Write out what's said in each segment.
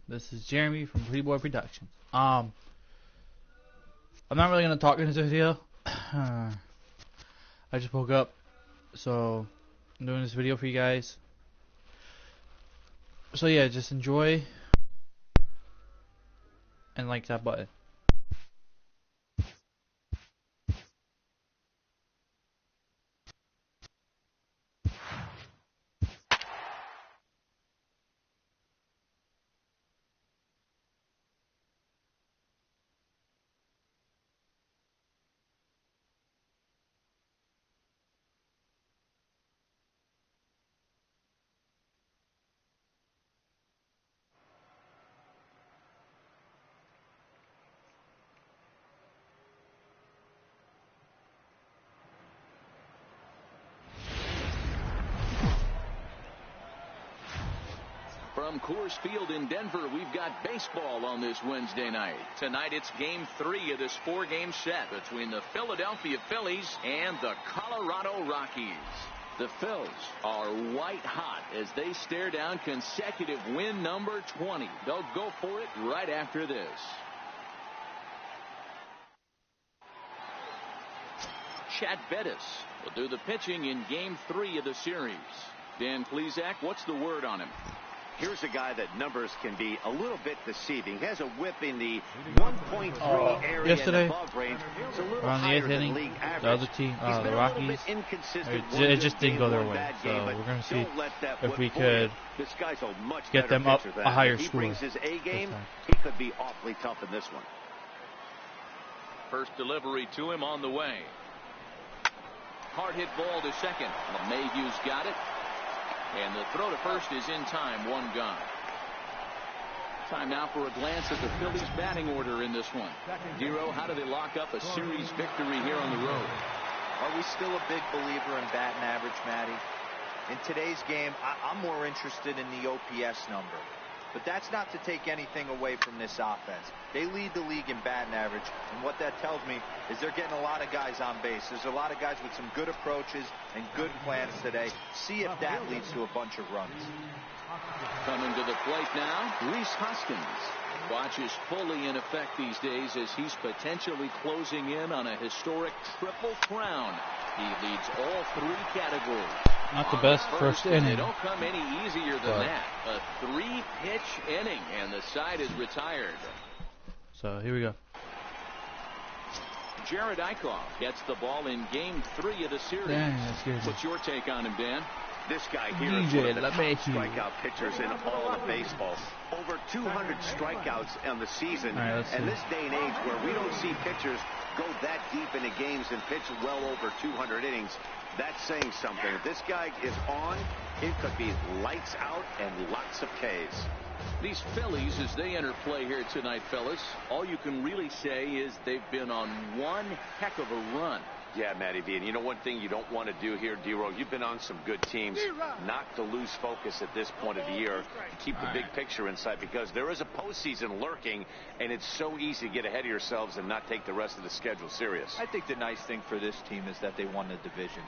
This is Jeremy from Pretty Boy Productions. I'm not really gonna talk in this video. I just woke up, so I'm doing this video for you guys. So yeah, just enjoy and like that button. From Coors Field in Denver, we've got baseball on this Wednesday night. Tonight, it's Game 3 of this 4-game set between the Philadelphia Phillies and the Colorado Rockies. The Phils are white hot as they stare down consecutive win number 20. They'll go for it right after this. Chad Bettis will do the pitching in Game 3 of the series. Dan Plesac, what's the word on him? Here's a guy that numbers can be a little bit deceiving. He has a whip in the 1.3 area yesterday, and above range. It's a little around the higher 8th than inning, league average. the other team, the Rockies, it just didn't go their way. So we're going to see if we could get them up a higher score. If he brings his A game, he could be awfully tough in this one. First delivery to him on the way. Hard hit ball to second. LeMahieu's got it. And the throw to first is in time. One gone. Time now for a glance at the Phillies batting order in this one. Dero, how do they lock up a series victory here on the road? Are we still a big believer in batting average, Matty? In today's game, I'm more interested in the OPS number. But that's not to take anything away from this offense. They lead the league in batting average, and what that tells me is they're getting a lot of guys on base. There's a lot of guys with some good approaches and good plans today. See if that leads to a bunch of runs. Coming to the plate now, Rhys Hoskins. Watch is fully in effect these days as he's potentially closing in on a historic triple crown. He leads all 3 categories. Not the best first inning. They don't come any easier than that. A 3-pitch inning, and the side is retired. So here we go. Jared Eichhoff gets the ball in Game 3 of the series. Dang, that's good. What's your take on him, Dan? This guy here is one of the top strikeout pitchers in all of baseball. Over 200 strikeouts on the season. And this day and age where we don't see pitchers go that deep into games and pitch well over 200 innings, that's saying something. If this guy is on, it could be lights out and lots of Ks. These Phillies, as they enter play here tonight, fellas, all you can really say is they've been on one heck of a run. Yeah, Matty V. And you know one thing you don't want to do here, D-Row? You've been on some good teams. Not to lose focus at this point of the year. Keep the big picture in sight, because there is a postseason lurking, and it's so easy to get ahead of yourselves and not take the rest of the schedule serious. I think the nice thing for this team is that they won the division.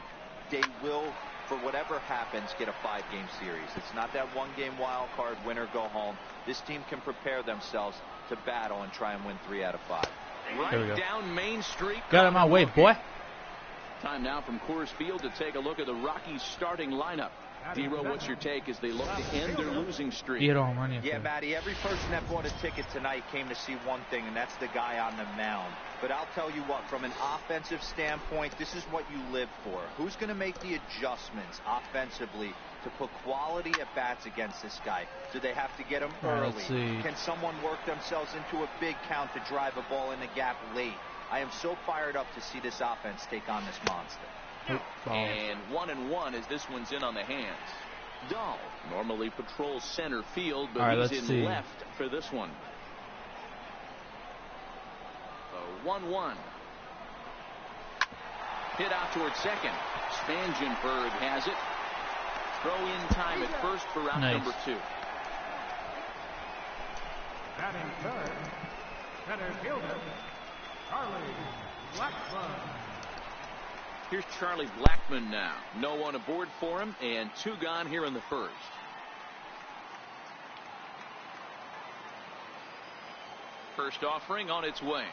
They will, for whatever happens, get a 5-game series. It's not that 1-game wild card, win or go home. This team can prepare themselves to battle and try and win 3 out of 5. Right down Main Street. Got in my way, boy. Time now from Coors Field to take a look at the Rockies starting lineup. D-Row, what's your take as they look to end their losing streak? Yeah, Matty, every person that bought a ticket tonight came to see one thing, and that's the guy on the mound. But I'll tell you what, from an offensive standpoint, this is what you live for. Who's going to make the adjustments offensively to put quality at bats against this guy? Do they have to get him early? Can someone work themselves into a big count to drive a ball in the gap late? I am so fired up to see this offense take on this monster. And 1-1 as this one's in on the hands. Dahl normally patrols center field, but he's in left for this one. 1-1. Hit out towards second. Spangenberg has it. Throw in time at first for out number 2. Batting third, center fielder, Charlie Blackmon. Here's Charlie Blackmon now. No one aboard for him, and 2 gone here in the first. First offering on its way.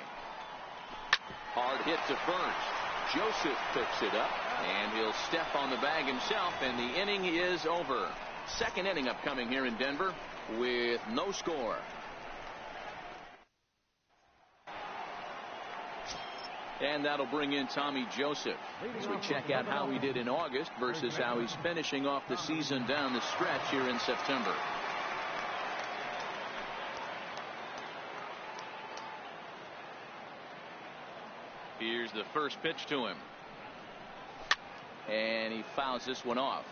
Hard hit to first. Joseph picks it up, and he'll step on the bag himself, and the inning is over. Second inning upcoming here in Denver with no score. And that'll bring in Tommy Joseph as we check out how he did in August versus how he's finishing off the season down the stretch here in September. Here's the first pitch to him. And he fouls this one off.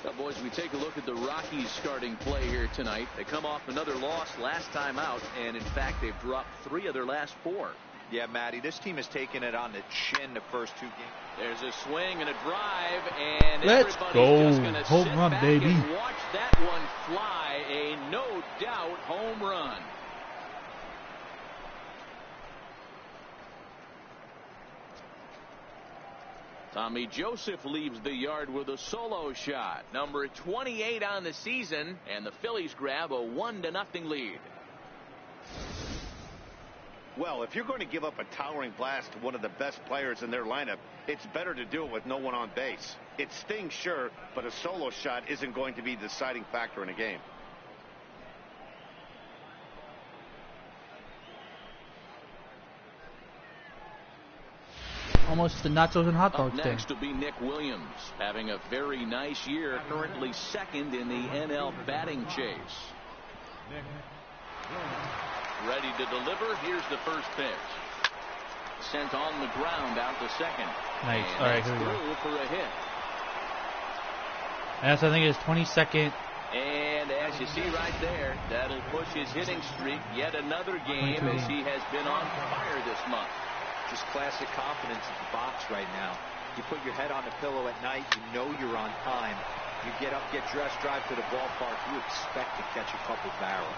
Now, boys, we take a look at the Rockies starting play here tonight. They come off another loss last time out, and in fact, they've dropped 3 of their last 4. Yeah, Matty, this team has taken it on the chin the first 2 games. There's a swing and a drive, and let's go. Home run, baby. And watch that one fly. A no doubt home run. Tommy Joseph leaves the yard with a solo shot. Number 28 on the season, and the Phillies grab a 1-0 lead. Well, if you're going to give up a towering blast to one of the best players in their lineup, it's better to do it with no one on base. It stings, sure, but a solo shot isn't going to be the deciding factor in a game. Almost the nachos and hot dogs thing. Next will be Nick Williams, having a very nice year, currently second in the NL batting chase. Ready to deliver. Here's the first pitch. Sent on the ground out to second. Nice. And all right, here we go. For a hit. And that's, I think, his 22nd. And as you see right there, that'll push his hitting streak yet another game as he has been on fire this month. Just classic confidence at the box right now. You put your head on the pillow at night, you know you're on time. You get up, get dressed, drive to the ballpark, you expect to catch a couple barrels.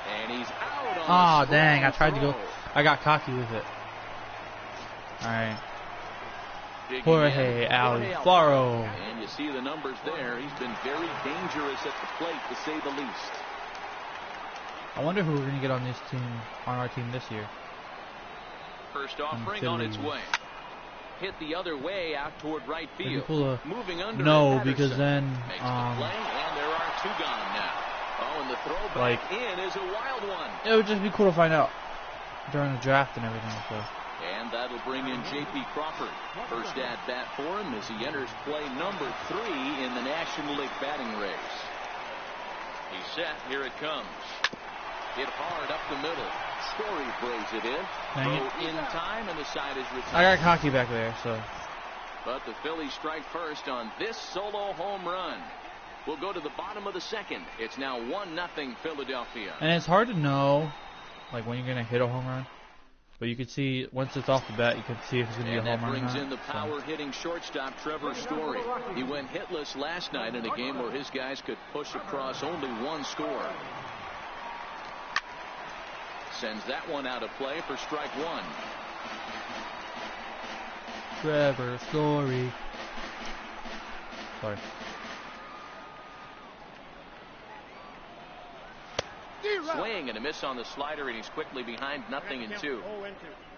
And he's out on oh, dang, I tried to go. I got cocky with it. Alright. Jorge Alfaro. And you see the numbers there. He's been very dangerous at the plate, to say the least. I wonder who we're going to get on this team, on our team this year. First offering on its way. Hit the other way out toward right field. Moving under. No, because then makes the play, and there are 2 gone now. Oh, and the throw back in is a wild one. It would just be cool to find out during the draft and everything. So. And that'll bring in J.P. Crawford. First at bat for him as he enters play number 3 in the National League batting race. He's set. Here it comes. Hit hard up the middle. Story plays it in. In time, and the side is retired. I got cocky back there, so. But the Phillies strike first on this solo home run. We'll go to the bottom of the second. It's now 1-0 Philadelphia. And it's hard to know, like, when you're going to hit a home run. But you can see, once it's off the bat, you can see if it's going to be a home run. And that brings in the power-hitting shortstop, Trevor Story. He went hitless last night in a game where his guys could push across only 1 score. Sends that one out of play for strike 1. Trevor Story. Sorry. Swing and a miss on the slider, and he's quickly behind 0-2.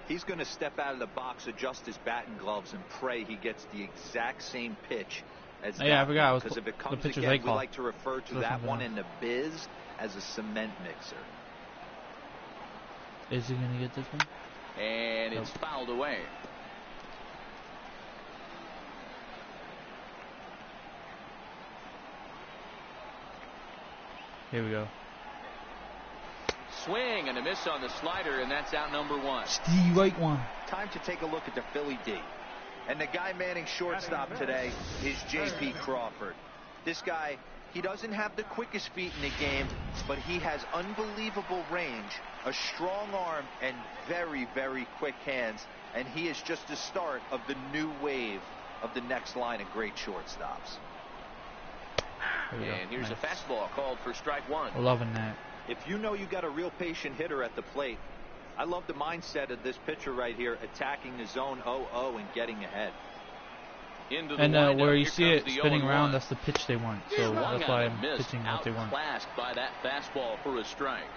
He's going to step out of the box, adjust his batting gloves, and pray he gets the exact same pitch as that. Yeah, I forgot. Because if it comes again, we like to refer to that one in the biz as a cement mixer. Is he going to get this one? And it's fouled away. Here we go. Swing and a miss on the slider, and that's out number 1. Steve right one. Time to take a look at the Philly D. And the guy manning shortstop today is J.P. Crawford. This guy, he doesn't have the quickest feet in the game, but he has unbelievable range, a strong arm, and very, very quick hands. And he is just the start of the new wave of the next line of great shortstops. And here's a fastball called for strike 1. Loving that. If you know you got a real patient hitter at the plate, I love the mindset of this pitcher right here, attacking the zone 0-0 and getting ahead. And where you see it spinning around, that's the pitch they want. So that's why I'm pitching what they want. Outclassed by that fastball for a strike.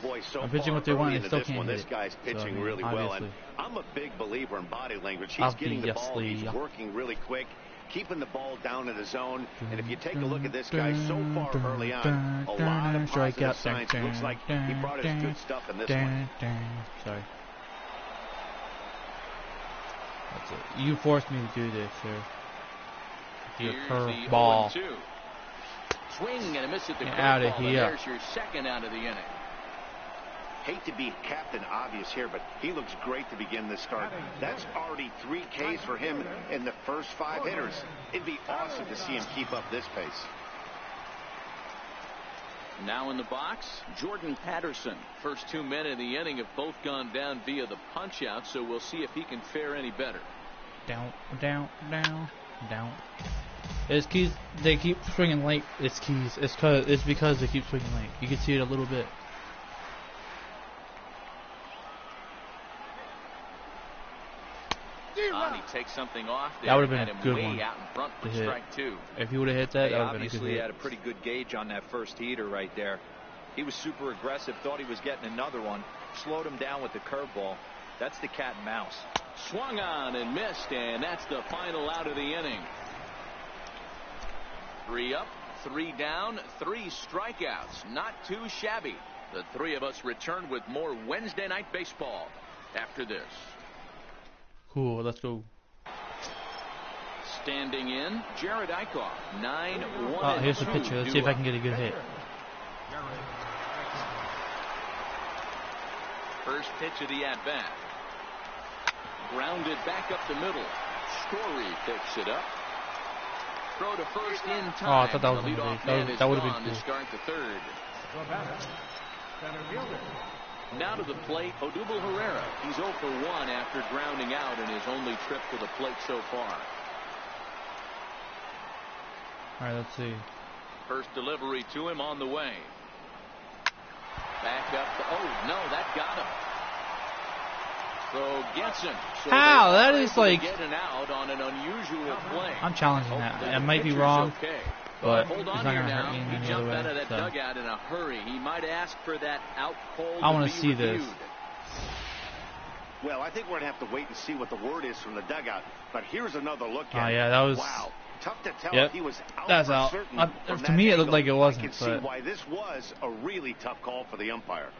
Boy, so I'm pitching far what they want early and into still this can't one, hit this it. guy's pitching So, I mean, really well, and obviously. I'm a big believer in body language. He's getting the ball, he's working really quick, keeping the ball down in the zone, and if you take a look at this guy so far early on, a lot of positive signs. It looks like he brought his good stuff in this one. Sorry. That's it. You forced me to do this, sir. Your curveball. Swing and a miss at the curveball. There's your second out of the inning. Hate to be Captain Obvious here, but he looks great to begin this start. That's already 3 Ks for him in the first 5 hitters. It'd be awesome to see him keep up this pace. Now in the box, Jordan Patterson. First 2 men in the inning have both gone down via the punch out, so we'll see if he can fare any better. Down, down, down, down. It's keys. They keep swinging late. It's keys. It's because they keep swinging late. You can see it a little bit. He takes something off there. That would have been a good one out in front for strike 2. If he would have hit that, that would have been a good hit. Obviously had a pretty good gauge on that first heater right there. He was super aggressive, thought he was getting another one, slowed him down with the curveball. That's the cat and mouse. Swung on and missed, and that's the final out of the inning. 3 up, 3 down, 3 strikeouts. Not too shabby. The 3 of us return with more Wednesday Night Baseball after this. Cool, let's go. Standing in, Jared Eichhoff, 9-1. Oh, here's the pitcher. Let's see if I can get a good hit. First pitch of the at-bat. Grounded back up the middle. Story picks it up. Throw to first in time. Oh, I thought that was going to be. That would have been cool. To start the third. Center fielder. Now to the plate, Odubel Herrera. He's 0 for 1 after grounding out in his only trip to the plate so far. All right, let's see. First delivery to him on the way. Back up. Oh, no, that got him. So gets him. So how? That is like. Getting out on an unusual play. I'm challenging that. I might be wrong. Okay. But hold on he's not here gonna now. hurt me in He any jumped other out way, of that so. dugout in a hurry. He might ask for that out call. I want to see reviewed. this. Well, I think we're going to have to wait and see what the word is from the dugout. But here's another look at Oh, yeah, that was. Wow. Tough to tell Yep. if he was out. That's for out. certain To me, it looked like it wasn't. I can see why this was a really tough call for the umpire.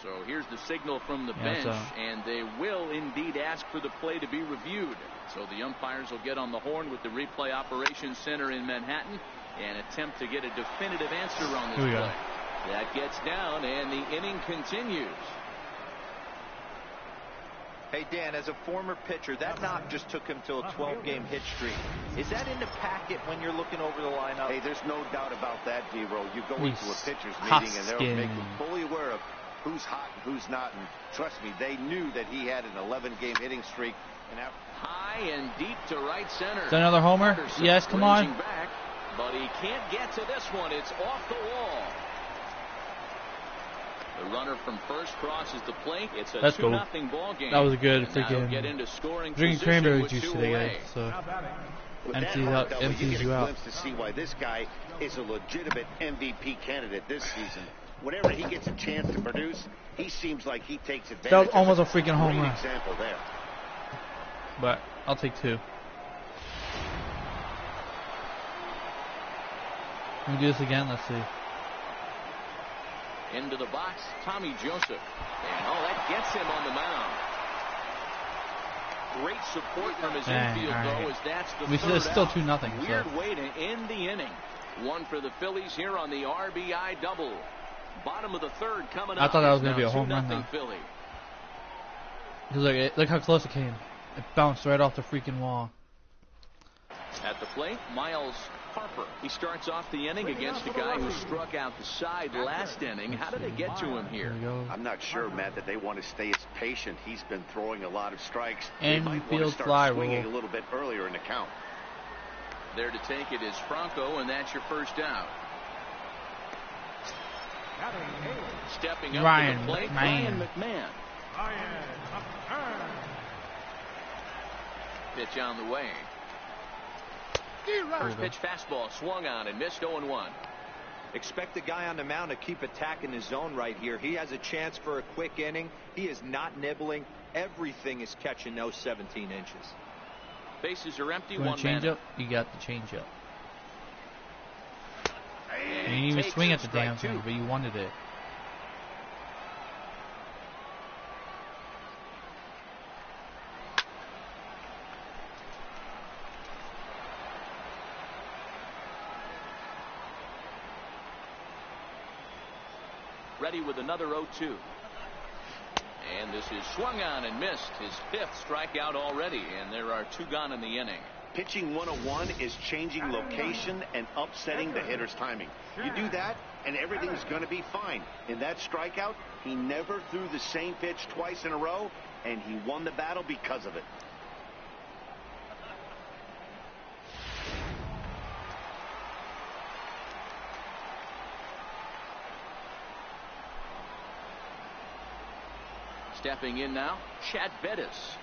So here's the signal from the bench, and they will indeed ask for the play to be reviewed. So the umpires will get on the horn with the replay operations center in Manhattan and attempt to get a definitive answer on this play. That gets down, and the inning continues. Hey, Dan, as a former pitcher, that knock just took him to a 12-game hit streak. Is that in the packet when you're looking over the lineup? Hey, there's no doubt about that, D-Roll. You go into a pitcher's meeting, and they'll make you fully aware of who's hot and who's not. And trust me, they knew that he had an 11-game hitting streak. And high and deep to right center. Is that another homer? Anderson Yes, come on. Back, but he can't get to this one. It's off the wall. The runner from first crosses the plate. It's a 2-0 ball game. That was a good freaking get into scoring drinking cranberry juice today, guys. So empties you out. To see why this guy is a legitimate MVP candidate this season. Whenever he gets a chance to produce, he seems like he takes advantage. That was almost a freaking home run. Example there. But I'll take 2. Can we do this again? Let's see. Into the box, Tommy Joseph. And that gets him on the mound. Great support from his infield, though, as that's the third It's still 2-0. Weird way to end the inning. 1 for the Phillies here on the RBI double. Bottom of the third coming up. I thought that was going to be a home run, though. Philly. Look how close it came. It bounced right off the freaking wall. At the plate, Miles Harper. He starts off the inning against a guy who struck out the side last inning. How did they get to him here? I'm not sure, Matt, that they want to stay as patient. He's been throwing a lot of strikes. And they might want to start swinging a little bit earlier in the count. There to take it is Franco, and that's your first out. Stepping up to the plate, Ryan McMahon. Pitch on the way. First pitch fastball swung on and missed 0-1. Expect the guy on the mound to keep attacking his zone right here. He has a chance for a quick inning. He is not nibbling. Everything is catching those 17 inches. Bases are empty. You want One a change man up? You got the change up. And You didn't even swing at the strike damn two. thing, but you wanted it. Ready with another 0-2. And this is swung on and missed. His 5th strikeout already, and there are 2 gone in the inning. Pitching 101 is changing location and upsetting the hitter's timing. You do that, and everything's going to be fine. In that strikeout, he never threw the same pitch twice in a row, and he won the battle because of it. Stepping in now, Chad Bettis.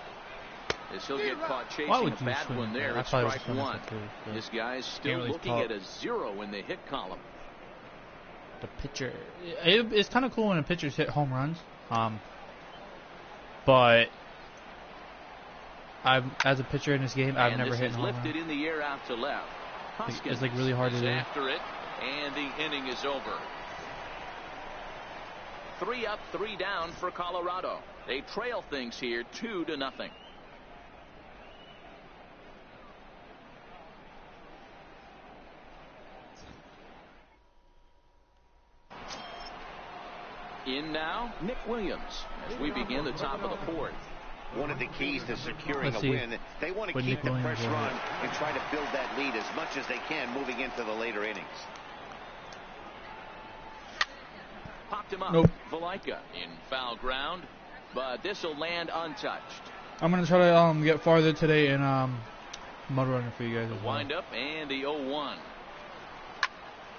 As he'll get caught chasing Why would a you bad swing one at there. that? It's I thought strike it was one. too, This guy's still really looking talk. at a 0 in the hit column. The pitcher. It's kind of cool when the pitchers hit home runs. But as a pitcher in this game, I've never hit a home lifted run. in the air out to left. It's like really hard to do. After it, and the inning is over. 3 up, 3 down for Colorado. They trail things here 2-0. In now, Nick Williams, as we begin the top of the 4th. One of the keys to securing Let's a see win, they want to what keep Nick the Williams pressure will on hit. and try to build that lead as much as they can moving into the later innings. Popped him up. Nope. Valaika in foul ground, but this will land untouched. I'm gonna try to get farther today in mud running for you guys. The As well. wind up and the 0-1.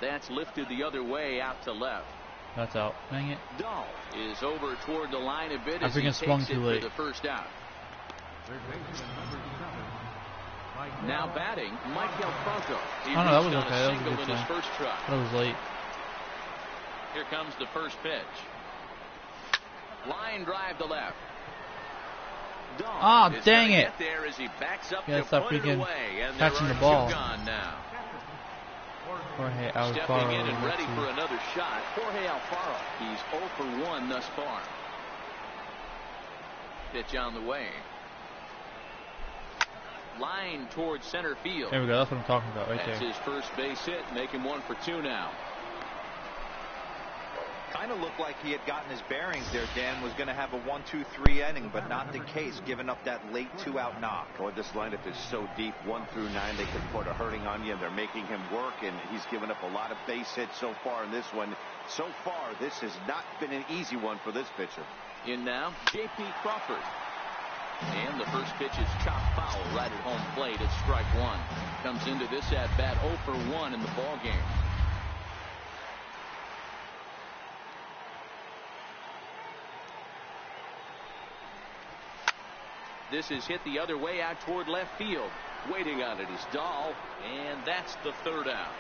That's lifted the other way out to left. That's out. Dang it. Dahl is over toward the line a bit I as he freaking takes swung it too late. for the first out. Third baseman, number 7. Now batting, Michael Franco. He Oh, no, that reached was on okay. a That was a single good in his swing. first try. That was late. Here comes the first pitch. Line drive to left. Dahl Ah, is dang gonna it. get there as he backs up Yeah, to stop put it freaking away, and catching there the are ball. 2 gone now. Jorge Alfaro. Stepping in and let's ready see. for another shot, Jorge Alfaro. He's 0 for 1 thus far. Pitch on the way. Line towards center field. There we go. That's what I'm talking about right That's there. his first base hit, making 1 for 2 now. Kind of looked like he had gotten his bearings there, Dan. Was going to have a 1-2-3 inning, but not the case, giving up that late 2-out knock. Boy, this lineup is so deep, 1 through 9. They can put a hurting on you, and they're making him work, and he's given up a lot of base hits so far in this one. So far, this has not been an easy one for this pitcher. In now, J.P. Crawford. And the first pitch is chopped foul right at home plate. It's strike 1. Comes into this at bat 0 for 1 in the ball game. This is hit the other way out toward left field. Waiting on it is Dahl, and that's the 3rd out.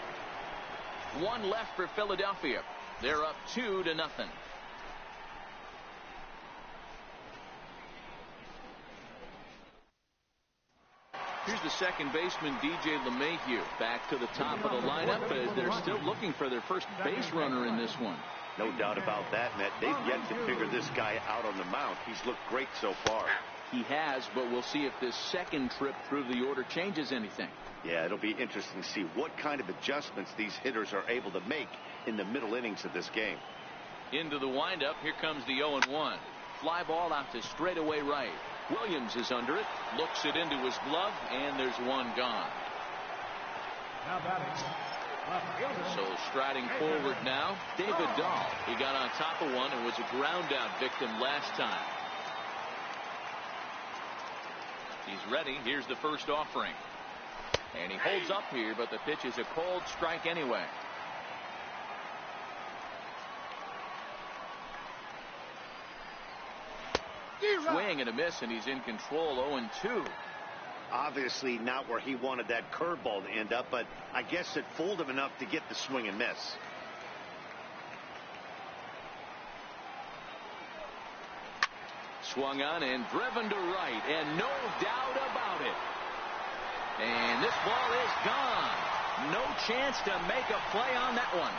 1 left for Philadelphia. They're up 2-0. Here's the second baseman, DJ LeMahieu, back to the top of the lineup as they're still looking for their first base runner in this one. No doubt about that, Matt. They've yet to figure this guy out on the mound. He's looked great so far. He has, but we'll see if this second trip through the order changes anything. Yeah, it'll be interesting to see what kind of adjustments these hitters are able to make in the middle innings of this game. Into the windup, here comes the 0-1. Fly ball out to straightaway right. Williams is under it, looks it into his glove, and there's 1 gone. Now batting, left fielder. So striding forward now, David Dahl. He got on top of one and was a ground out victim last time. He's ready. Here's the first offering. And he holds up here, but the pitch is a cold strike anyway. Swing and a miss, and he's in control. 0-2. Obviously not where he wanted that curveball to end up, but I guess it fooled him enough to get the swing and miss. Swung on and driven to right, and no doubt about it. And this ball is gone. No chance to make a play on that one.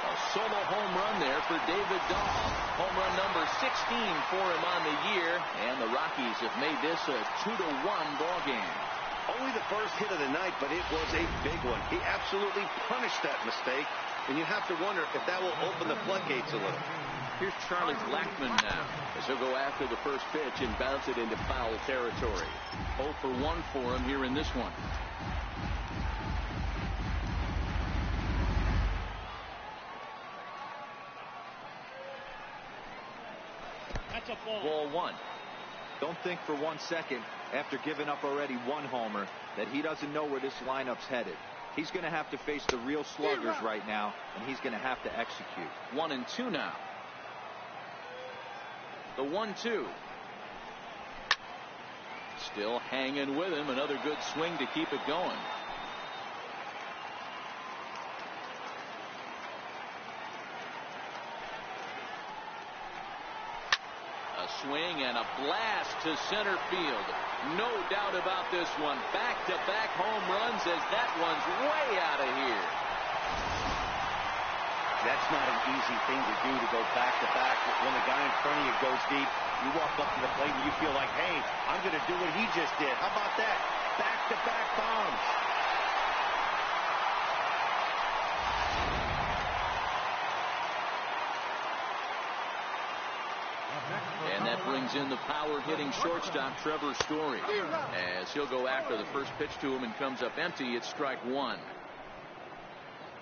A solo home run there for David Dahl. Home run number 16 for him on the year, and the Rockies have made this a 2-1 ball game. Only the first hit of the night, but it was a big one. He absolutely punished that mistake, and you have to wonder if that will open the floodgates a little. Here's Charlie Blackmon now, as he'll go after the first pitch and bounce it into foul territory. 0 for 1 for him here in this one. That's a ball. Ball 1. Don't think for 1 second, after giving up already 1 homer, that he doesn't know where this lineup's headed. He's going to have to face the real sluggers right now, and he's going to have to execute. 1-2 now. The 1-2. Still hanging with him. Another good swing to keep it going. A swing and a blast to center field. No doubt about this one. Back-to-back home runs, as that one's way out of here. That's not an easy thing to do, to go back-to-back. When the guy in front of you goes deep, you walk up to the plate and you feel like, hey, I'm going to do what he just did. How about that? Back-to-back bombs. And that brings in the power-hitting shortstop, Trevor Story, as he'll go after the first pitch to him and comes up empty. It's strike 1.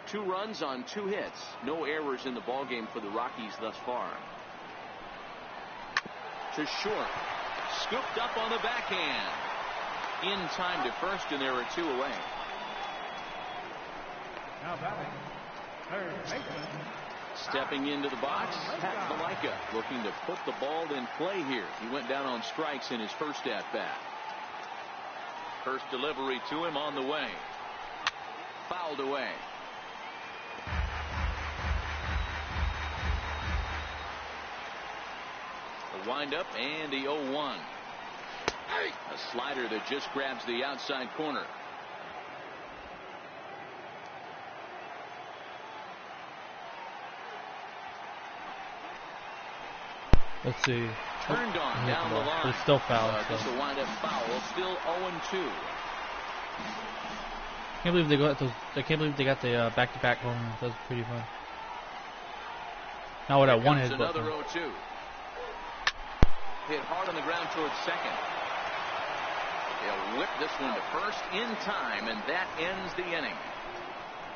2 runs on 2 hits. No errors in the ballgame for the Rockies thus far. To short. Scooped up on the backhand. In time to first, and there are 2 away. Now batting, third baseman. Stepping into the box, Pat Valaika, looking to put the ball in play here. He went down on strikes in his first at-bat. First delivery to him on the way. Fouled away. The windup and the 0-1. A slider that just grabs the outside corner. Let's see. Turned on down the line. It's still foul. This will wind up foul. Still 0-2. Can't believe they got those. I can't believe they got the back-to-back home runs. That was pretty fun. Now what? That one hit. Another 0-2. Hit hard on the ground towards second. They'll whip this one to first in time, and that ends the inning.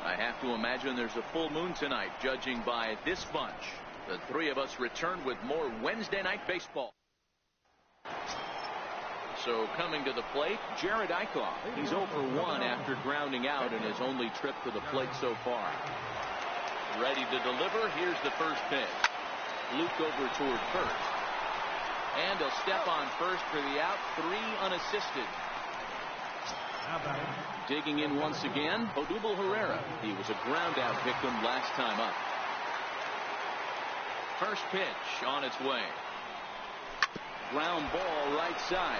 I have to imagine there's a full moon tonight, judging by this bunch. The 3 of us return with more Wednesday night baseball. So coming to the plate, Jared Eichhoff. He's 0 for 1 after grounding out in his only trip to the plate so far. Ready to deliver. Here's the first pitch. Luke over toward first. And he'll step on first for the out. 3 unassisted. Digging in once again, Odubel Herrera. He was a ground out victim last time up. First pitch on its way. Ground ball right side.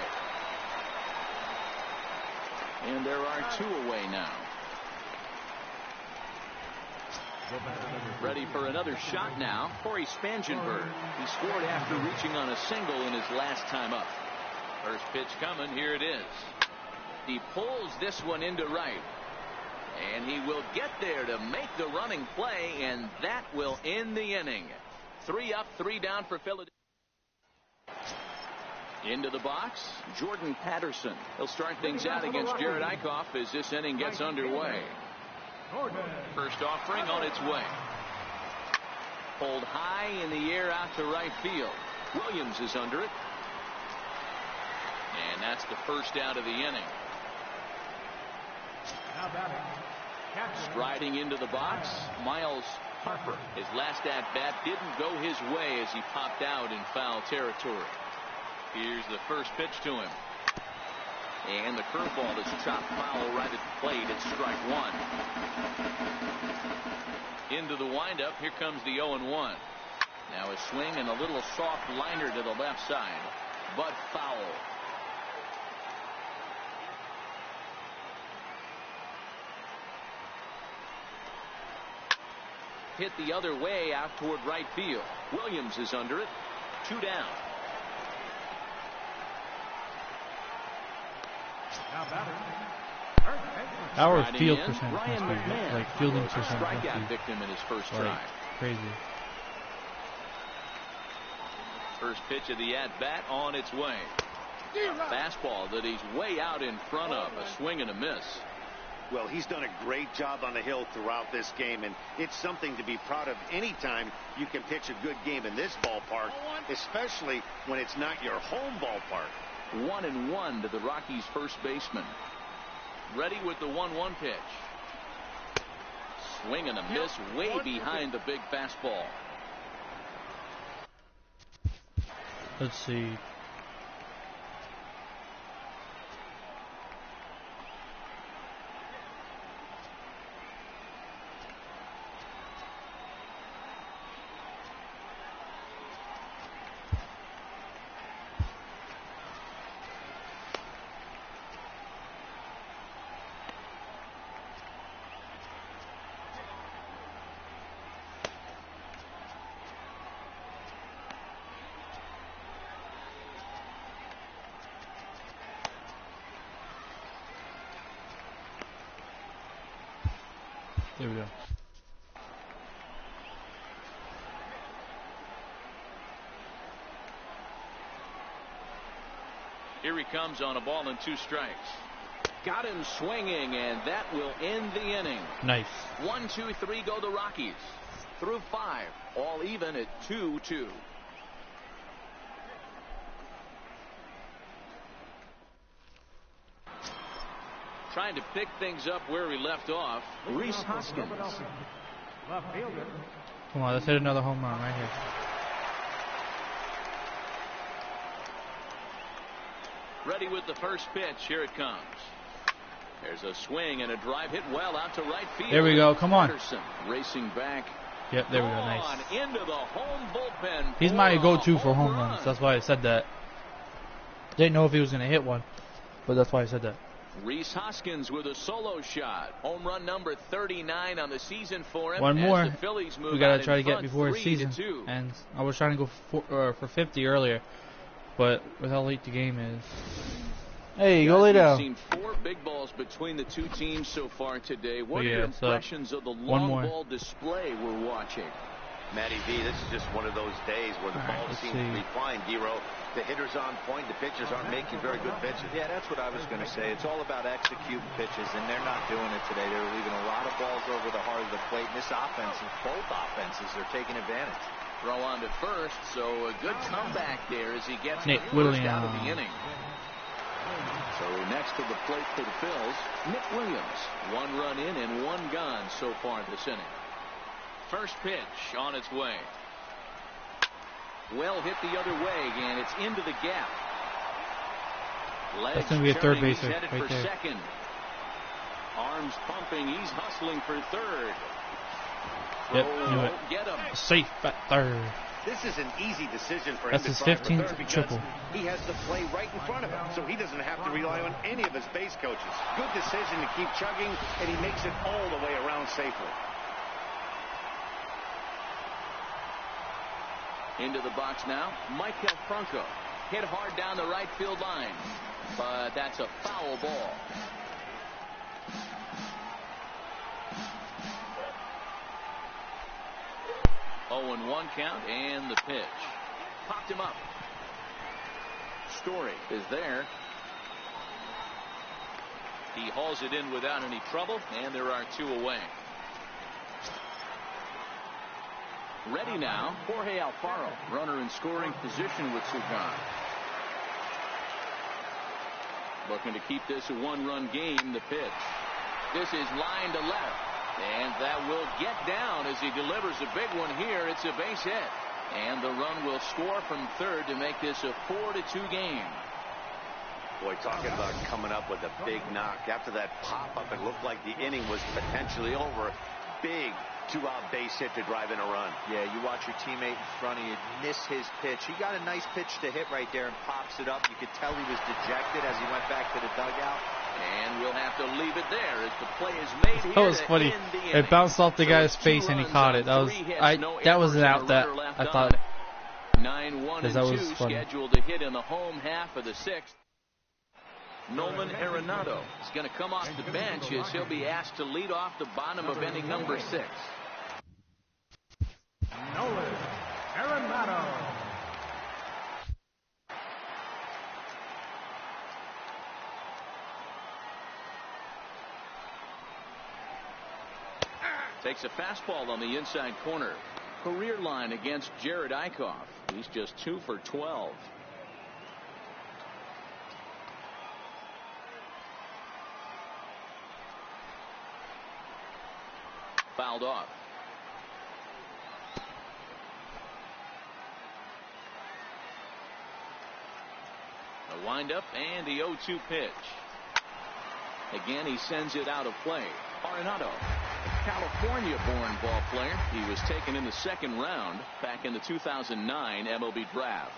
And there are 2 away now. Ready for another shot now. Corey Spangenberg. He scored after reaching on a single in his last time up. First pitch coming. Here it is. He pulls this one into right. And he will get there to make the running play, and that will end the inning. 3 up, 3 down for Philadelphia. Into the box, Jordan Patterson. He'll start things out against Jared Eichhoff as this inning gets underway. First offering on its way. Pulled high in the air out to right field. Williams is under it. And that's the first out of the inning. Striding into the box, Miles His last at-bat didn't go his way as he popped out in foul territory. Here's the first pitch to him. And the curveball is chopped foul right at the plate. It's strike one. Into the windup. Here comes the 0-1. Now a swing and a little soft liner to the left side, but foul. Hit the other way out toward right field. Williams is under it. 2 down. Our field percentage must be like fielding percentage. Strikeout victim in his first try. Crazy. First pitch of the at-bat on its way. A fastball that he's way out in front of. A swing and a miss. Well, he's done a great job on the hill throughout this game, and it's something to be proud of anytime you can pitch a good game in this ballpark, especially when it's not your home ballpark. 1-1 to the Rockies' first baseman. Ready with the 1-1 pitch. Swing and a miss way behind the big fastball. Let's see. There we go. Here he comes on a ball and 2 strikes. Got him swinging, and that will end the inning. Nice. 1, 2, 3 go the Rockies. Through 5, all even at 2-2. Trying to pick things up where he left off. Rhys Hoskins. Come on, let's hit another home run right here. Ready with the first pitch. Here it comes. There's a swing and a drive hit well out to right field. There we go. Come on. Anderson racing back. Yep, there we go. Nice. Into the home bullpen. He's my go-to for home runs. That's why I said that. Didn't know if he was going to hit one, but that's why I said that. Rhys Hoskins with a solo shot. Home run number 39 on the season for him. One more. The Phillies move We got out to try to in get front, before the season. 3-2. And I was trying to go for 50 earlier, but with how late the game is. Hey, go lay down. We've seen 4 big balls between the two teams so far today. What are your so impressions of the long ball display we're watching? Matty V, this is just one of those days where the ball seems to be flying, D-Row. The hitter's on point, the pitchers aren't making very good pitches. Yeah, that's what I was going to say. It's all about executing pitches, and they're not doing it today. They're leaving a lot of balls over the heart of the plate, and this offense, both offenses, are taking advantage. Throw on to first, so a good comeback there as he gets Nick the first out of Williams. the inning. So next to the plate for the Phils, Nick Williams. 1 run in and 1 gone so far this inning. First pitch on its way. Well hit the other way, and it's into the gap. Legs That's going to be a third turning, baser he's headed right for there. second. Arms pumping, he's hustling for third. Yep, knew it. Get him. Safe at third. This is an easy decision for him That's to his try for 15th third because triple. he has the play right in front of him, so he doesn't have to rely on any of his base coaches. Good decision to keep chugging, and he makes it all the way around safely. Into the box now, Michael Franco. Hit hard down the right field line, but that's a foul ball. Oh, and 1 count, and the pitch. Popped him up. Story is there. He hauls it in without any trouble, and there are 2 away. Ready now, Jorge Alfaro, runner in scoring position with Sugan. Looking to keep this a 1-run game. The pitch. This is line to left. And that will get down as he delivers a big one here. It's a base hit. And the run will score from third to make this a 4-2 game. Boy, talking about coming up with a big knock. After that pop-up, it looked like the inning was potentially over. Big two-out base hit to drive in a run. Yeah, you watch your teammate in front of you miss his pitch. He got a nice pitch to hit right there and pops it up. You could tell he was dejected as he went back to the dugout. And we'll have to leave it there as the play is made here. That was funny. It bounced off the guy's face and he caught it. That was an out that I thought. 9-1-2 scheduled to hit in the home half of the sixth. Nolan Arenado is going to come off the bench as he'll be asked to lead off the bottom of inning number 6. Nolan Arenado. Takes a fastball on the inside corner. Career line against Jared Eichhoff. He's just 2 for 12. Fouled off. A windup and the 0-2 pitch. Again, he sends it out of play. Arenado, California-born ball player. He was taken in the second round back in the 2009 MLB draft.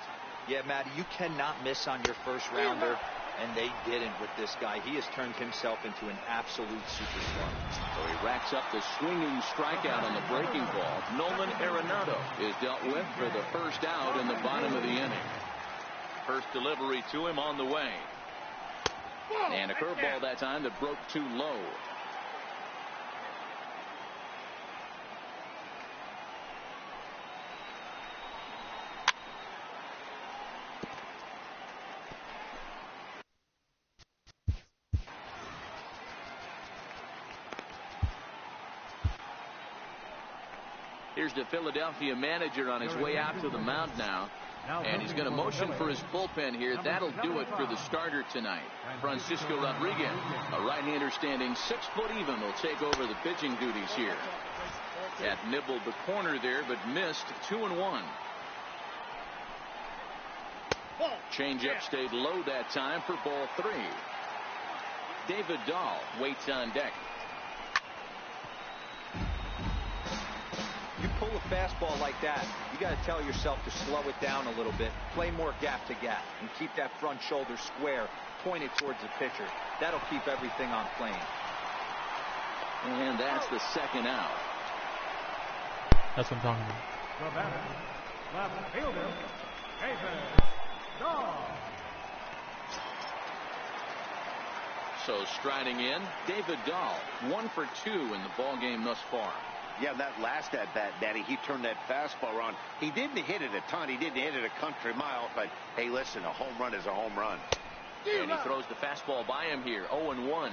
Yeah, Matty, you cannot miss on your first rounder, and they didn't with this guy. He has turned himself into an absolute superstar. So he racks up the swinging strikeout on the breaking ball. Nolan Arenado is dealt with for the first out in the bottom of the inning. First delivery to him on the way. And a curveball that time that broke too low. Here's the Philadelphia manager on his way out to the mound now. And he's going to motion for his bullpen here. That'll do it for the starter tonight. Francisco Rodriguez, a right-hander standing 6 foot even, will take over the pitching duties here. That nibbled the corner there, but missed 2-1. Changeup stayed low that time for ball 3. David Dahl waits on deck. You pull a fastball like that, you got to tell yourself to slow it down a little bit, play more gap to gap, and keep that front shoulder square, pointed towards the pitcher. That'll keep everything on plane. And that's the second out. That's what I'm talking about. The batter, left fielder, David Dahl. So striding in, David Dahl, 1 for 2 in the ball game thus far. Yeah, that last at bat, Daddy, he turned that fastball around. He didn't hit it a ton. He didn't hit it a country mile. But, hey, listen, a home run is a home run. And he throws the fastball by him here, 0-1.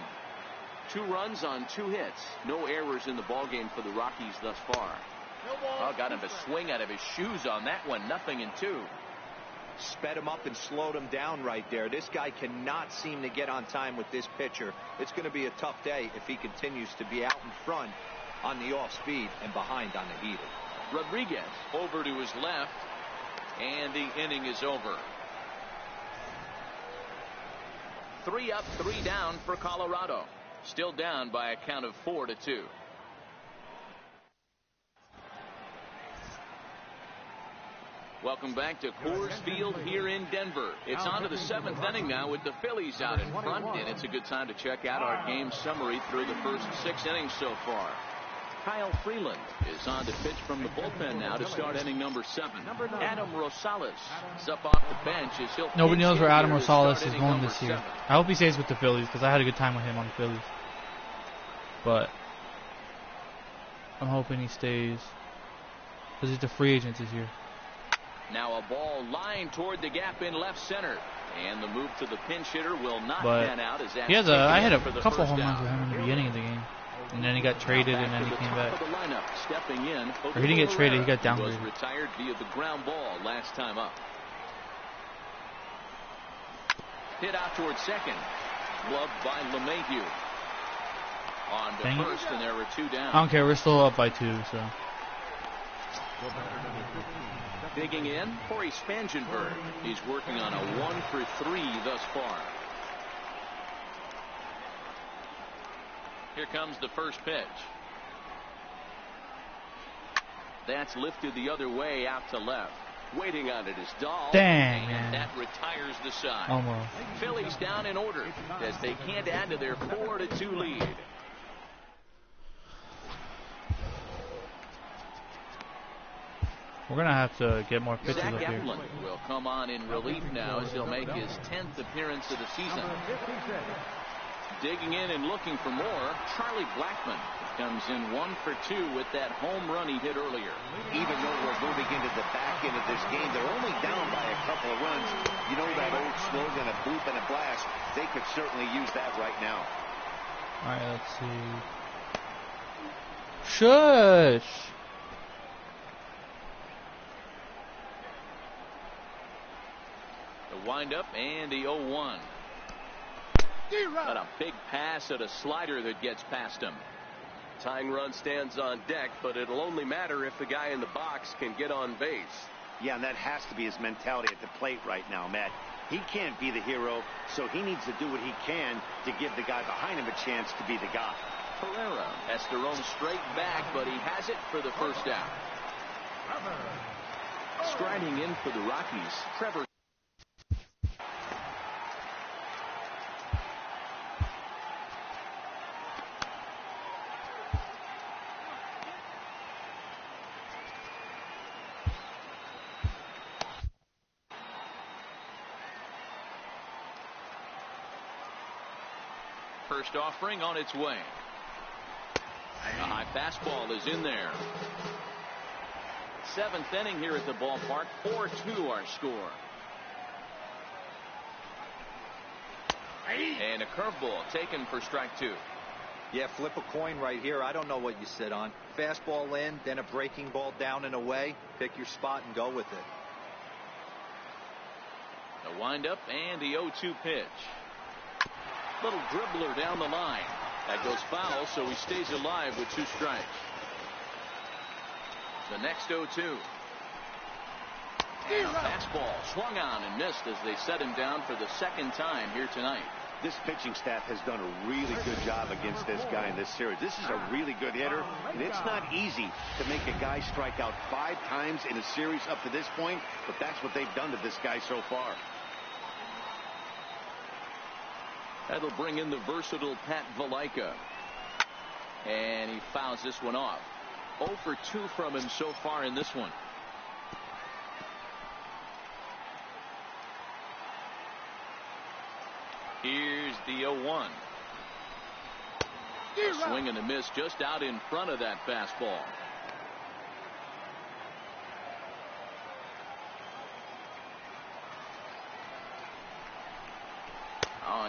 2 runs on 2 hits. No errors in the ball game for the Rockies thus far. Oh, got him to swing out of his shoes on that one. 0-2. Sped him up and slowed him down right there. This guy cannot seem to get on time with this pitcher. It's going to be a tough day if he continues to be out in front on the off speed and behind on the heater. Rodriguez over to his left, and the inning is over. 3 up, 3 down for Colorado. Still down by a count of 4-2. Welcome back to Coors Field here in Denver. It's on to the 7th inning now with the Phillies out in front, and it's a good time to check out our game summary through the first 6 innings so far. Kyle Freeland is on to pitch from the bullpen now to start inning number 7. Adam Rosales is up off the bench as he'll. Nobody knows where Adam Rosales is going this year. I hope he stays with the Phillies because I had a good time with him on the Phillies. But I'm hoping he stays because he's the free agent this year. Now a ball lined toward the gap in left center, and the move to the pinch hitter will not pan out. As he has I had a couple home runs with him in the beginning of the game, and then he got traded, and then he came back. Stepping in, or he didn't get traded; he got downgraded. Was retired via the ground ball last time up. Hit out towards second, gloved by LeMahieu. On to Dang it. first, and there were 2 down. I don't care. We're still up by 2, so. Digging in, Corey Spangenberg. He's working on a 1 for 3 thus far. Here comes the first pitch. That's lifted the other way out to left. Waiting on it is Dahl. Dang, and man. that retires the side. Almost. Phillies down in order as they can't add to their 4-2 lead. We're going to have to get more pitches Zach up here. Eflin will come on in relief now as he'll make his 10th appearance of the season. Digging in and looking for more, Charlie Blackmon comes in 1 for 2 with that home run he hit earlier. Even though we're moving into the back end of this game, they're only down by a couple of runs. You know that old slogan, a boop and a blast. They could certainly use that right now. All right, let's see. Shush. The windup and the 0-1. Got a big pass at a slider that gets past him. Tying run stands on deck, but it'll only matter if the guy in the box can get on base. Yeah, and that has to be his mentality at the plate right now, Matt. He can't be the hero, so he needs to do what he can to give the guy behind him a chance to be the guy. Pereira has to roam straight back, but he has it for the first out. Striding in for the Rockies, Trevor. First offering on its way. A high fastball is in there. 7th inning here at the ballpark. 4-2 our score. And a curveball taken for strike 2. Yeah, flip a coin right here. I don't know what you sit on. Fastball in, then a breaking ball down and away. Pick your spot and go with it. The windup and the 0-2 pitch. Little dribbler down the line. That goes foul, so he stays alive with 2 strikes. The next 0-2. And a fastball swung on and missed as they set him down for the 2nd time here tonight. This pitching staff has done a really good job against this guy in this series. This is a really good hitter, and it's not easy to make a guy strike out 5 times in a series up to this point, but that's what they've done to this guy so far. That'll bring in the versatile Pat Valaika. And he fouls this one off. 0 for 2 from him so far in this one. Here's the 0-1. A swing and a miss just out in front of that fastball.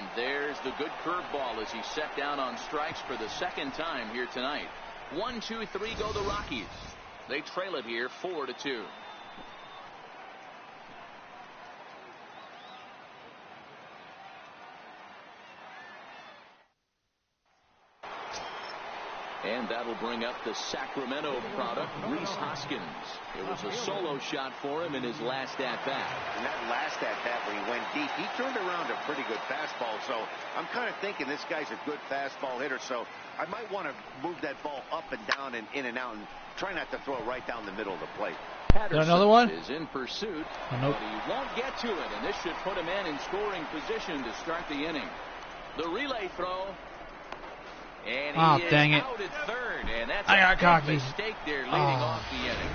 And there's the good curveball as he's set down on strikes for the 2nd time here tonight. 1, 2, 3 go the Rockies. They trail it here 4-2. And that'll bring up the Sacramento product, Rhys Hoskins. It was a solo shot for him in his last at-bat. And that last at-bat when he went deep, he turned around a pretty good fastball. So I'm kind of thinking this guy's a good fastball hitter. So I might want to move that ball up and down and in and out and try not to throw it right down the middle of the plate. Patterson another one? is in pursuit, nope. but he won't get to it. And this should put him in scoring position to start the inning. The relay throw. And he is dang it. out at third, and that's I got a cocky. big mistake there leading off the inning.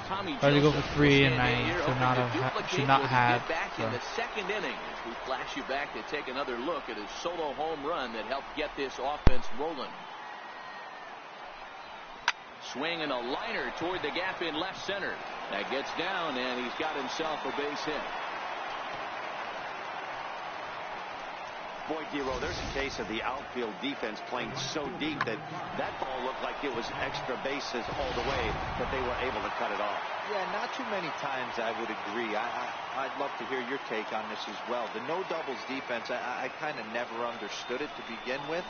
Tommy Tried to go for Joseph 3 was and in I here should hoping not to have duplicate should not what he have. did back So. in the 2nd inning. As we flash you back to take another look at his solo home run that helped get this offense rolling. Swing and a liner toward the gap in left center. That gets down, and he's got himself a base hit. Boy, Dero, there's a case of the outfield defense playing so deep that ball looked like it was extra bases all the way, but they were able to cut it off. Yeah, not too many times I would agree. I'd love to hear your take on this as well. The no doubles defense, I kind of never understood it to begin with.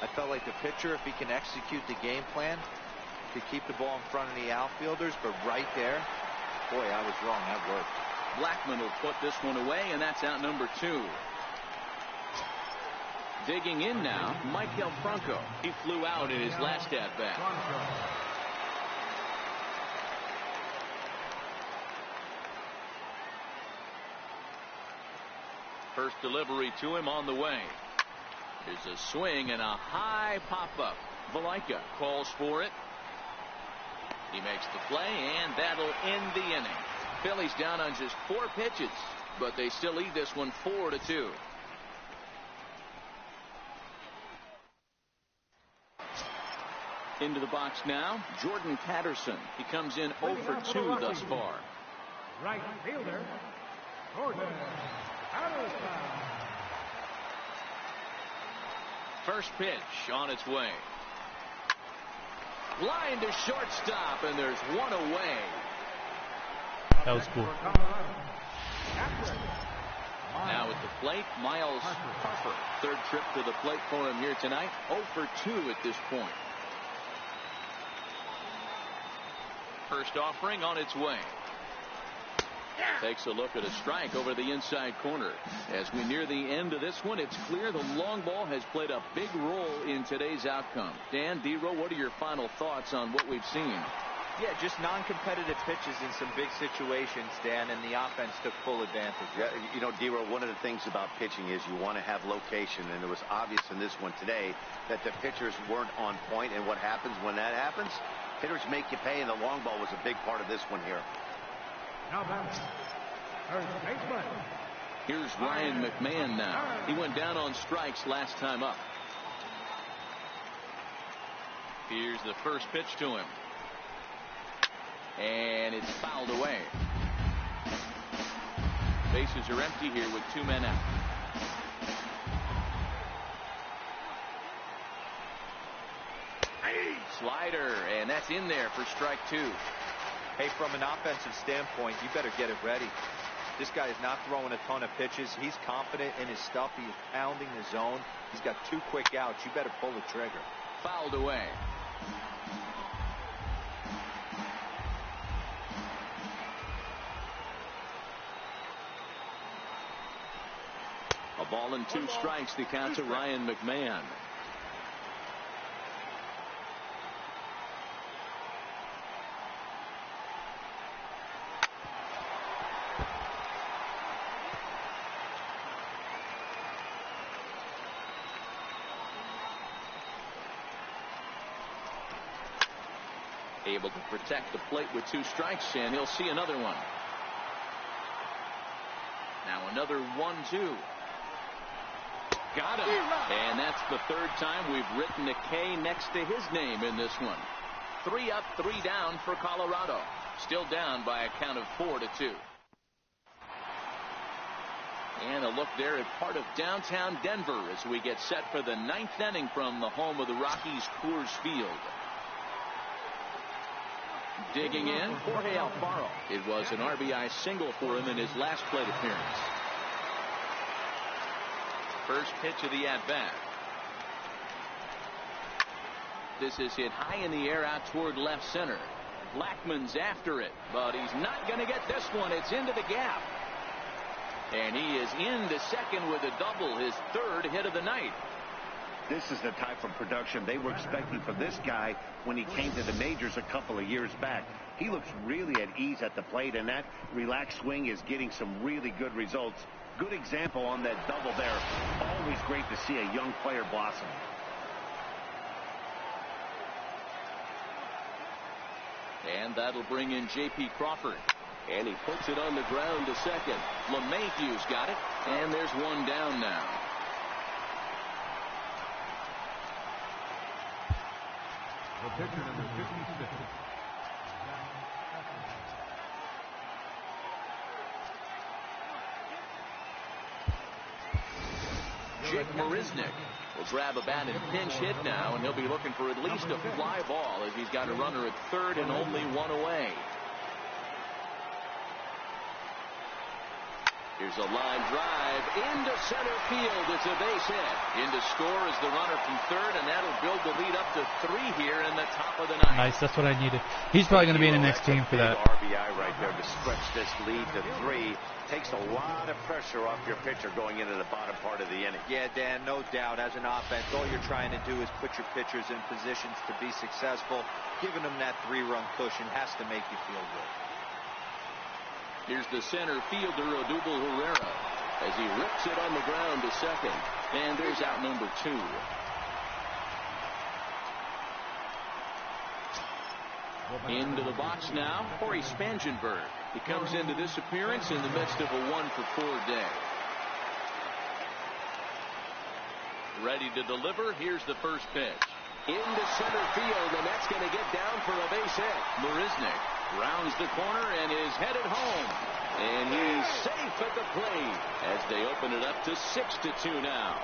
I felt like the pitcher, if he can execute the game plan, to keep the ball in front of the outfielders, but right there, boy, I was wrong. That worked. Blackman will put this one away, and that's out number 2. Digging in now, Michael Franco. He flew out in his last at-bat. First delivery to him on the way. Here's a swing and a high pop-up. Valaika calls for it. He makes the play, and that'll end the inning. Phillies down on just 4 pitches, but they still lead this one 4-2. Into the box now, Jordan Patterson. He comes in 0 for 2 thus far. Right fielder, Jordan Patterson. First pitch on its way. Line to shortstop, and there's one away. That was cool. Now at the plate, Miles Harper. Third trip to the plate for him here tonight. 0 for 2 at this point. First offering on its way. Takes a look at a strike over the inside corner. As we near the end of this one, it's clear the long ball has played a big role in today's outcome. Dan, D-Row, what are your final thoughts on what we've seen? Yeah, just non-competitive pitches in some big situations, Dan, and the offense took full advantage. Yeah, you know, D-Row, one of the things about pitching is you want to have location, and it was obvious in this one today that the pitchers weren't on point, and what happens when that happens? Hitters make you pay, and the long ball was a big part of this one here. Now back, first baseman. Here's Ryan McMahon now. He went down on strikes last time up. Here's the first pitch to him. And it's fouled away. Bases are empty here with 2 men out. Slider, and that's in there for strike 2. Hey, from an offensive standpoint, you better get it ready. This guy is not throwing a ton of pitches. He's confident in his stuff. He's pounding the zone. He's got 2 quick outs. You better pull the trigger. Fouled away. A ball and 2 strikes to count to Ryan McMahon. Able to protect the plate with 2 strikes, and he'll see another one. Now another 1-2. Got him. And that's the 3rd time we've written a K next to his name in this one. 3 up, 3 down for Colorado. Still down by a count of 4-2. And a look there at part of downtown Denver as we get set for the 9th inning from the home of the Rockies, Coors Field. Digging in, Jorge Alfaro. It was an RBI single for him in his last plate appearance. First pitch of the at-bat. This is hit high in the air out toward left center. Blackman's after it, but he's not going to get this one. It's into the gap. And he is into second with a double, his 3rd hit of the night. This is the type of production they were expecting from this guy when he came to the majors a couple of years back. He looks really at ease at the plate, and that relaxed swing is getting some really good results. Good example on that double there. Always great to see a young player blossom. And that'll bring in J.P. Crawford. And he puts it on the ground to second. LeMahieu's got it, and there's one down now. The pitcher number 56. Jake Marisnick will grab a bat and pinch hit now, and he'll be looking for at least a fly ball as he's got a runner at 3rd and only 1 away. Here's a line drive into center field. It's a base hit. In to score is the runner from third, and that'll build the lead up to 3 here in the top of the ninth. Nice, that's what I needed. He's probably going to be in the next game for that. RBI right there to stretch this lead to 3. Takes a lot of pressure off your pitcher going into the bottom part of the inning. Yeah, Dan, no doubt. As an offense, all you're trying to do is put your pitchers in positions to be successful. Giving them that 3-run cushion has to make you feel good. Here's the center fielder, Odubel Herrera, as he rips it on the ground to second. And there's out number 2. Into the box now, Corey Spangenberg. He comes into this appearance in the midst of a 1-for-4 day. Ready to deliver. Here's the first pitch. Into center field, and that's going to get down for a base hit. Marisnick rounds the corner and is headed home. And he's safe at the plate as they open it up to 6-2 now.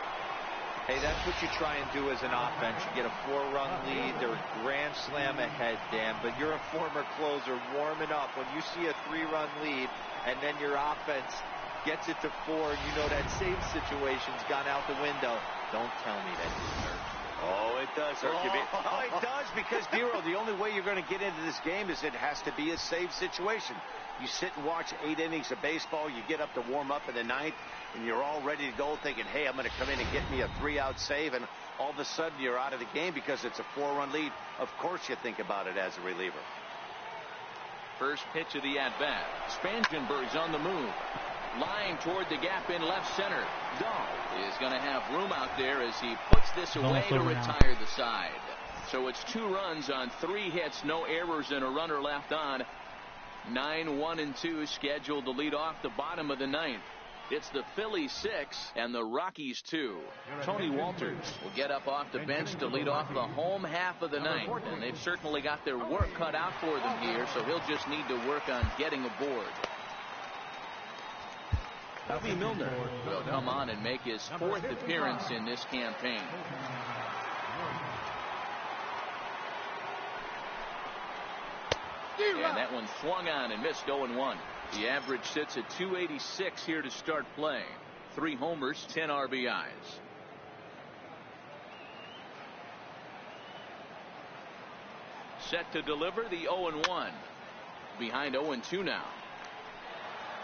Hey, that's what you try and do as an offense. You get a 4-run lead. They're a grand slam ahead, Dan. But you're a former closer warming up. When you see a 3-run lead and then your offense gets it to 4 and you know that save situation's gone out the window, don't tell me that didn't hurt. Oh, it does hurt you. Oh, it does, because, Dero, the only way you're going to get into this game is it has to be a save situation. You sit and watch 8 innings of baseball, you get up to warm up in the 9th, and you're all ready to go thinking, hey, I'm going to come in and get me a 3-out save, and all of a sudden you're out of the game because it's a 4-run lead. Of course you think about it as a reliever. First pitch of the at-bat. Spangenberg's on the move. Line toward the gap in left center. Dahl is going to have room out there as he puts this away to retire the side. So it's 2 runs on 3 hits, no errors, and a runner left on. 9-1-2 scheduled to lead off the bottom of the 9th. It's the Phillies 6 and the Rockies 2. Tony Walters will get up off the bench to lead off the home half of the 9th. And they've certainly got their work cut out for them here, so he'll just need to work on getting aboard. Bobby Milner will come on and make his 4th appearance in this campaign. And that one swung on and missed 0-1. The average sits at 286 here to start play. 3 homers, 10 RBIs. Set to deliver the 0-1. Behind 0-2 now.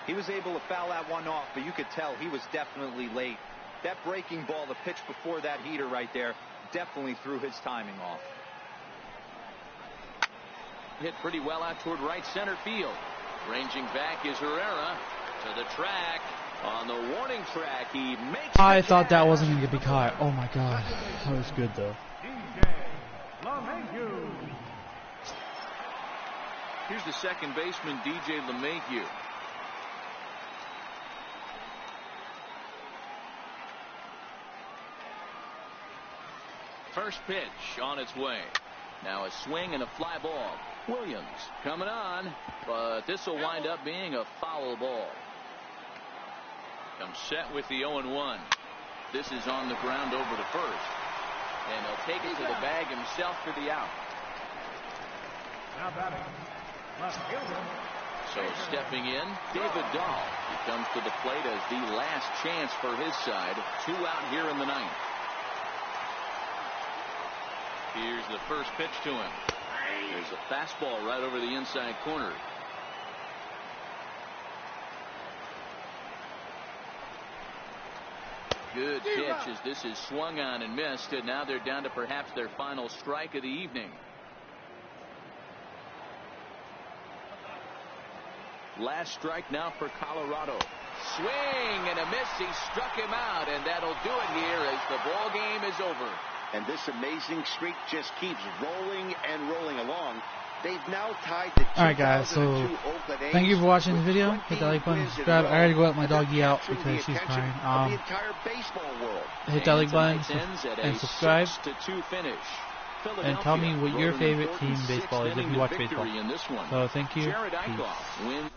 He was able to foul that one off, but you could tell he was definitely late. That breaking ball, the pitch before that heater right there, definitely threw his timing off. Hit pretty well out toward right center field. Ranging back is Herrera to the track. On the warning track, he makes I thought that wasn't going to be caught. Oh my god. That was good though. Here's the second baseman, DJ LeMahieu. First pitch on its way. Now a swing and a fly ball. Williams coming on, but this will wind up being a foul ball. Comes set with the 0-1. This is on the ground over to first. And he'll take it to the bag himself for the out. Now batting, left fielder. So stepping in, David Dahl. He comes to the plate as the last chance for his side. 2 out here in the 9th. Here's the first pitch to him. There's a fastball right over the inside corner. Good pitch as this is swung on and missed, and now they're down to perhaps their final strike of the evening. Last strike now for Colorado. Swing and a miss. He struck him out, and that'll do it here as the ball game is over. And this amazing streak just keeps rolling and rolling along. They've now tied the 2002 Alright guys, so Oakland A's thank you for watching the video. Hit that like button, subscribe. I gotta go let my doggy out because she's crying. Hit that like button and subscribe. And tell me what your favorite team in baseball is if you watch baseball. So thank you. Peace.